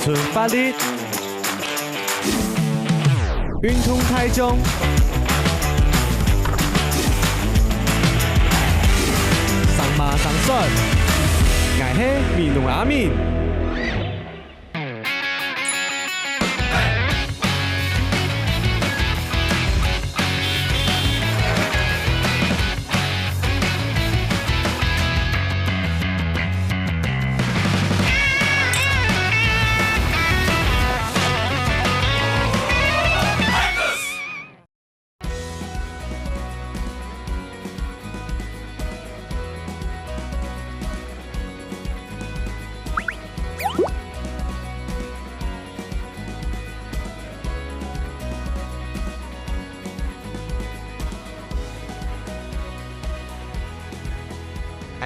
存法律，运通台中，上马上算，我是米努阿敏。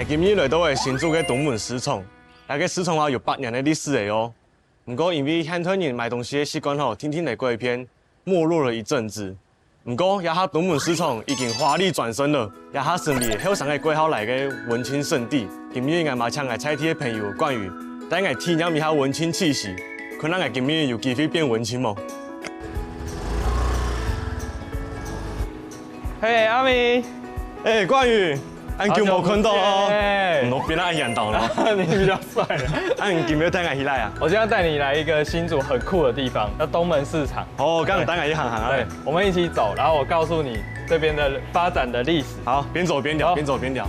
今日来到的新竹的东门市场，那个市场有100年的历史的哦。不过因为很多人买东西的习惯天天来过一片，没落了一阵子。不过，也下东门市场已经华丽转身了，也下胜利后上个过后来的文青圣地。今日我马上来采访的朋友关于，等下体验一下文青气息，看咱今日有机会变文青吗？嘿，阿明，关于。很久没看到哦，我变得演到了。你比较帅了。你今日带我来啊？我今天带你来一个新竹很酷的地方，叫东门市场。哦，刚刚带我一行啊。对，我们一起走，然后我告诉你这边的发展的历史。好，边走边聊，边走边聊。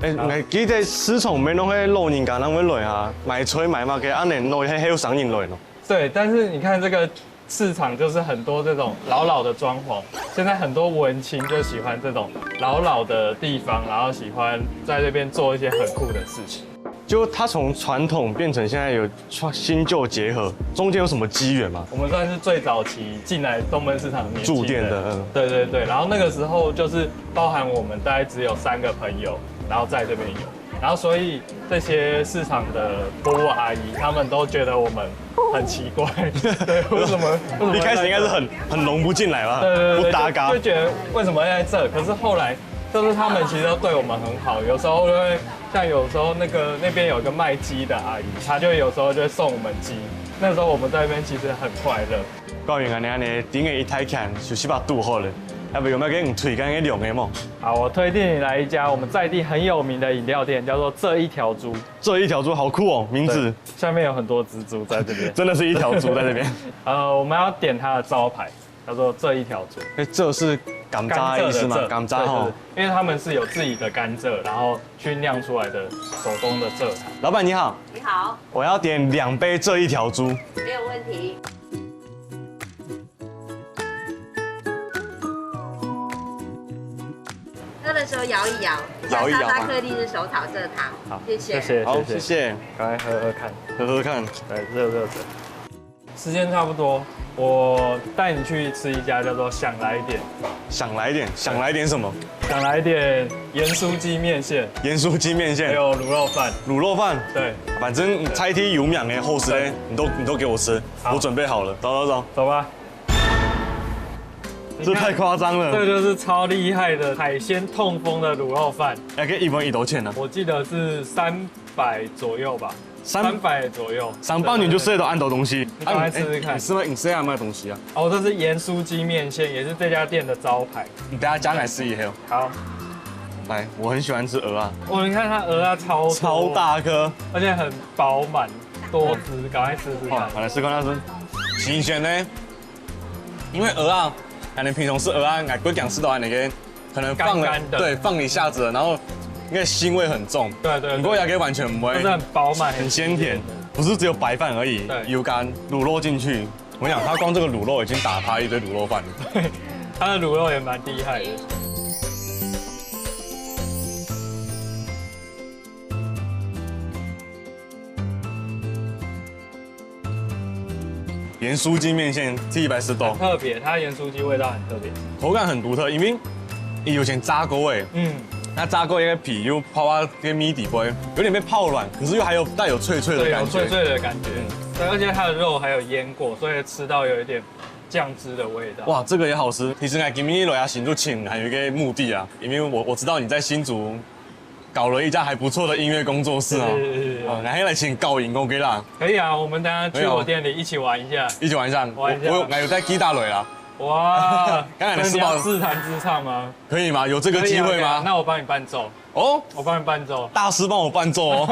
我记得市场面拢迄老人家人会来啊，买菜买嘛，给安尼弄迄上人来咯。对，但是你看这个。市场就是很多这种老的装潢，现在很多文青就喜欢这种老的地方，然后喜欢在这边做一些很酷的事情。就它从传统变成现在有新旧结合，中间有什么机缘吗？我们算是最早期进来东门市场的年轻人。驻店的，对，然后那个时候就是包含我们大概只有3个朋友，然后在这边有，然后所以这些市场的伯伯阿姨他们都觉得我们。很奇怪，对，为什么一开始应该是很融不进来吧？对，不搭嘎，就觉得为什么要在这？可是后来就是他们其实都对我们很好，有时候就会像有时候那边有个卖鸡的阿姨，她就有时候就会送我们鸡，那时候我们在那边其实很快乐。高云安尼顶个一台看就4把度好了。要不有没有给你推荐个两个嘛？好，我推荐你来一家我们在地很有名的饮料店，叫做这一条猪。这一条猪好酷哦，名字。下面有很多蜘蛛在这边，真的是一条猪在这边。我们要点它的招牌，叫做这一条猪。这是甘蔗的意思吗？甘蔗哈，因为他们是有自己的甘蔗，然后去酿出来的手工的蔗糖。老板你好。你好。我要点2杯这一条猪。没有问题。喝的时候摇一摇，摇一摇。沙克力是手炒蔗糖。好，谢谢。谢谢。好，谢谢。赶快喝喝看，喝喝看。对，热的。时间差不多，我带你去吃一家叫做想来点。想来点什么？想来点盐酥鸡面线。盐酥鸡面线。还有卤肉饭。卤肉饭。对。反正菜体有名的后食嘞，你都给我吃，我准备好了。走吧。这太夸张了，这就是超厉害的海鲜痛风的卤肉饭。大概1分1多钱呢？我记得是300左右吧，300左右。上半年就吃得到按头东西，你赶快试试看。你吃下卖东西啊？哦，这是盐酥鸡面线，也是这家店的招牌。你等下加来试一下。好，来，我很喜欢吃鹅啊。你看它鹅啊超大颗，而且很饱满多汁，赶快试试看。好，来试看它是新鲜的，因为鹅啊。可能平常吃鹅啊，我讲吃到那个可能放了，对，放一下子，然后那个腥味很重。对。不过牙给完全不会，就是很饱满，很鲜甜，不是只有白饭而已，油干卤肉进去。我讲，它光这个卤肉已经打趴一堆卤肉饭了。对，它的卤肉也蛮厉害的。盐酥鸡面线110多，很特别，它盐酥鸡味道很特别，口感很独特，因为有些炸锅哎，那炸过一个皮又泡到这个米底杯，有点被泡软，可是又还有带有脆脆的感觉，对，有脆脆的感觉。对，而且它的肉还有腌过，所以吃到有一点酱汁的味道。哇，这个也好吃。其实我今天来新竹请还有一个目的啊，因为我知道你在新竹搞了一家还不错的音乐工作室哦。然后来请高颖 OK 啦。可以啊，我们等下去我店里一起玩一下。一起玩一下。我有带吉他来啦。哇，刚才的你要自弹自唱吗？可以吗？有这个机会吗？那我帮你伴奏。哦，我帮你伴奏。大师帮我伴奏哦。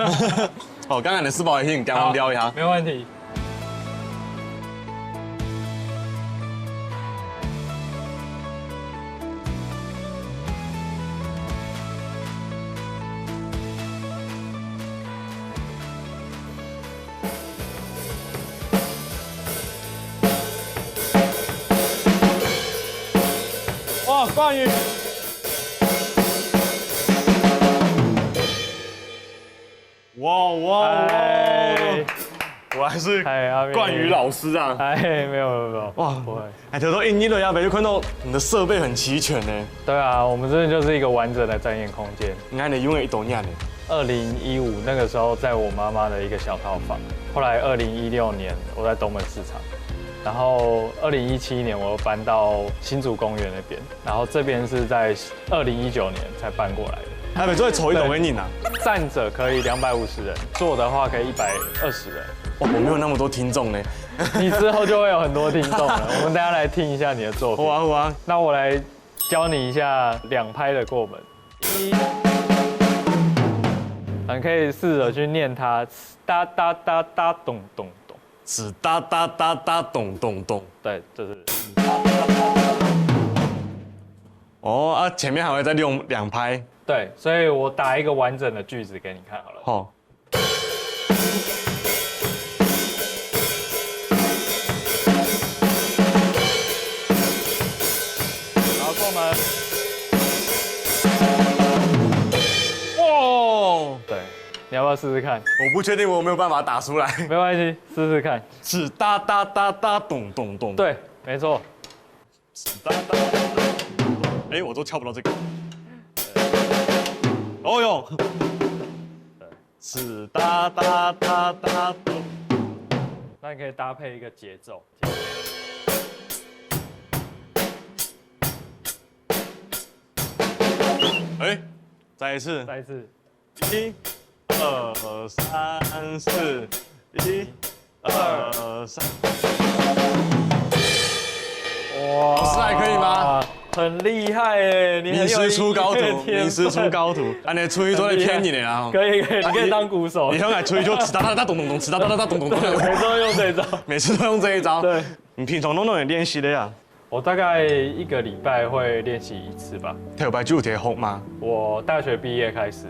好，刚才的四宝也请跟我聊一下。没问题。哇，冠宇！哇！我还是冠宇老师啊！没有，哇，不会。头都印了呀，就看到你的设备很齐全呢。对啊，我们真的就是一个完整的展演空间。你看你用了一多年呢。2015那个时候在我妈妈的一个小套房，后来2016年我在东门市场。然后2017年我又搬到新竹公园那边，然后这边是在2019年才搬过来的。台北就会抽一斗给你呢，站着可以250人，坐的话可以120人。哇，我没有那么多听众呢。你之后就会有很多听众了。我们大家来听一下你的作品。好啊。那我来教你一下2拍的过门。你可以试着去念它，哒哒哒哒咚咚。是哒哒哒哒咚咚咚，对，就是。哦前面还会再用2拍。对，所以我打一个完整的句子给你看好了。好。然后过门。哇！对。你要不要试试看？我不确定我有没有办法打出来。没关系，试试看。是哒哒哒哒咚咚咚。对，没错。是哒哒哒哒。我都敲不到这个。哦哟。是哒哒哒哒咚。那你可以搭配一个节奏。再一次。1、2、3、4，1、2、3。哇，老师还可以吗？很厉害耶！你名师出高徒，名师出高徒。你吹都在骗你的啊！可以，你可以当鼓手。你后来吹就呲哒哒哒咚咚咚，呲哒哒哒咚咚咚。每次都用这一招。每次都用这一招。对。你平常都练习的呀？我大概1个礼拜会练习1次吧。跳摆就铁红吗？我大学毕业开始。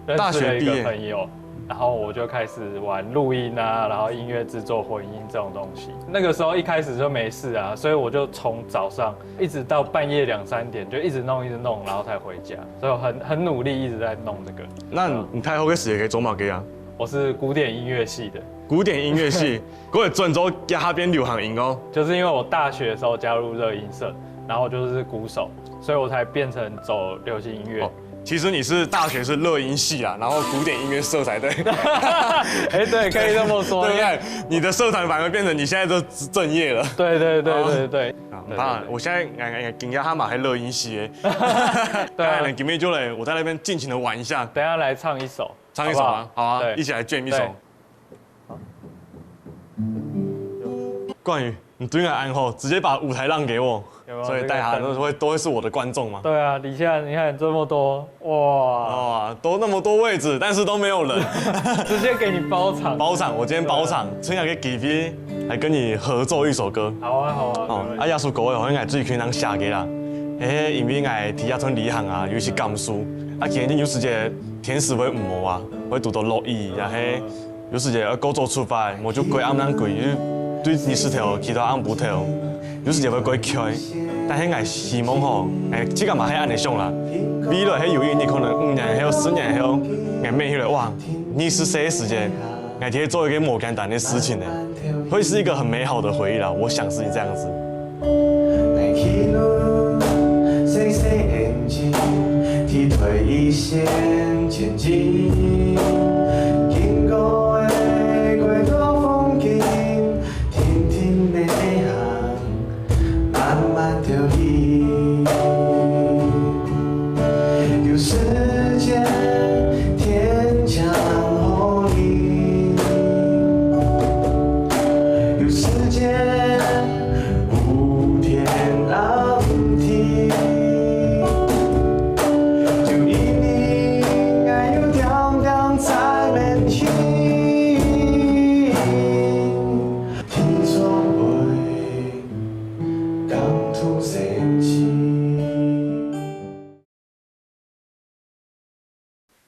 认识了一个朋友，然后我就开始玩录音啊，然后音乐制作、混音这种东西。那个时候一开始就没事啊，所以我就从早上一直到半夜2、3点，就一直弄，然后才回家。所以我很努力，一直在弄这个。那你太后嘅事也可以做嘛嘅啊？我是古典音乐系的。古典音乐系，我会专做加边流行音哦。就是因为我大学的时候加入热音社，然后我就是鼓手，所以我才变成走流行音乐。其实你是大学是热音系啊，然后古典音乐社才对。对，可以这么说。对，你的社团反而变成你现在都正业了。对。啊，我现在惊讶他嘛还热音系诶。对啊，你今天就来，我在那边尽情的玩一下。等下来唱一首。唱一首啊，好啊，一起来 jam 一首。冠宇，你对我安后，直接把舞台让给我。所以大家都会是我的观众嘛？对啊，底下你看这么多，哇，都那么多位置，但是都没有人，直接给你包场。包场，我今天包场，春夏给 GV 来跟你合奏一首歌。好啊。亚叔各位好像最近人下嘅啦，因为我提下村旅行啊，尤其甘肃，今日有时间天时会唔好啊，会拄到落雨，然后有时间要高速出发，我就过暗人过，对20条，其他暗不条。有时就要过开，但係我希望吼，即個嘛係安尼想啦。未來係有一年可能5年後、10年後，我咩起來哇，20歲的時間，我可以做一個冇簡單的事情呢，會是一個很美好的回憶啦。我想是這樣子。踢退一線前進，經過的軌道風景，聽聽內涵。慢慢調起，有時間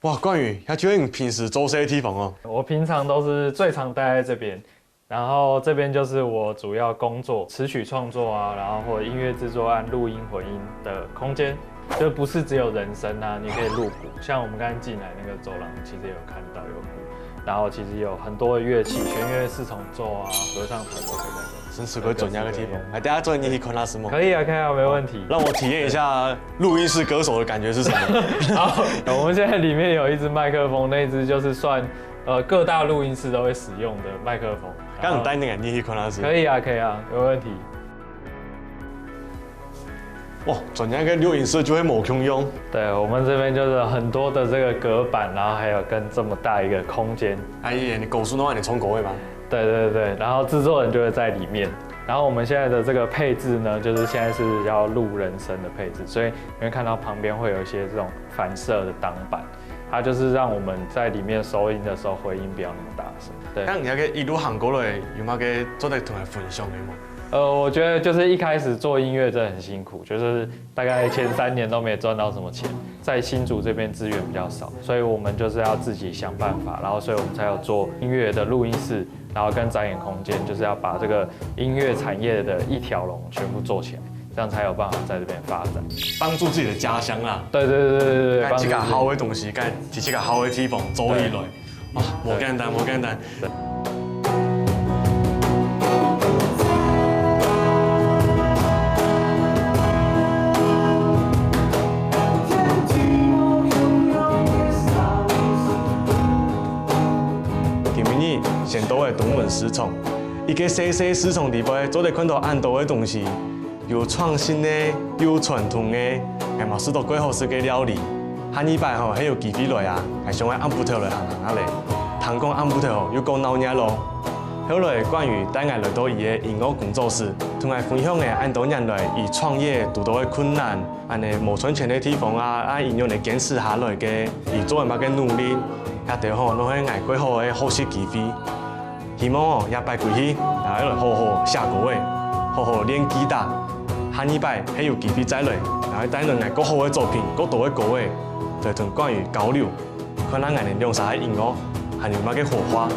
哇，冠宇，遐就你平时做些地方哦。我平常都是最常待在这边，然后这边就是我主要工作、词曲创作啊，然后或者音乐制作案、录音混音的空间，就不是只有人声啊，你可以录鼓，像我们刚才进来那个走廊，其实也有看到有鼓，然后其实有很多的乐器，弦乐四重奏啊、合唱团都可以在这。真是个专业的地方，来，大家坐你去看那什么？可以啊，可以啊，没问题。让我体验一下录音室歌手的感觉是什么？好，我们现在里面有一支麦克风，那一支就是算各大录音室都会使用的麦克风。刚很单那个，你去看那是？可以啊，可以啊，没问题。哇，专业的录音室就会某空用。对，我们这边就是很多的这个隔板，然后还有跟这么大一个空间。哎呀，你狗叔的话，你冲口味吗？对对对，然后制作人就会在里面。然后我们现在的这个配置呢，就是现在是要录人声的配置，所以你会看到旁边会有一些这种反射的挡板，它就是让我们在里面收音的时候回音不要那么大声。对，那你那个一路行过来，有冇个做得同来分享的吗？我觉得就是一开始做音乐真的很辛苦，就是大概前3年都没赚到什么钱，在新竹这边资源比较少，所以我们就是要自己想办法，然后所以我们才有做音乐的录音室，然后跟展演空间，就是要把这个音乐产业的一条龙全部做起来，这样才有办法在这边发展，帮助自己的家乡啦。对对对对对，干这个好的东西，干提这个好的地方走起来，啊，无简单，无简单。先到的东门市场，一个细细市场里边，做得看到按多的东西，有创新的，有传统的，还嘛许多几好食嘅料理。下礼拜吼，还有鸡飞来啊，还想要按布头来行行下嚟。谈讲按布头吼，又讲闹热咯。后来关于带我来到伊的音乐工作室，同我分享嘅按多年来伊创业遇到的困难，安尼无存钱的地方啊，应用嚟坚持下来嘅，伊做嘅乜嘅努力，也对吼，拢系捱几好嘅好食鸡飞。希望哦，也拜归去，然后来好好下个位，好好练吉他。下礼拜还有机会再来，然后带两个更好的作品，更多的歌位，来同关于交流，看咱爱能用啥音乐，还有乜嘅火花。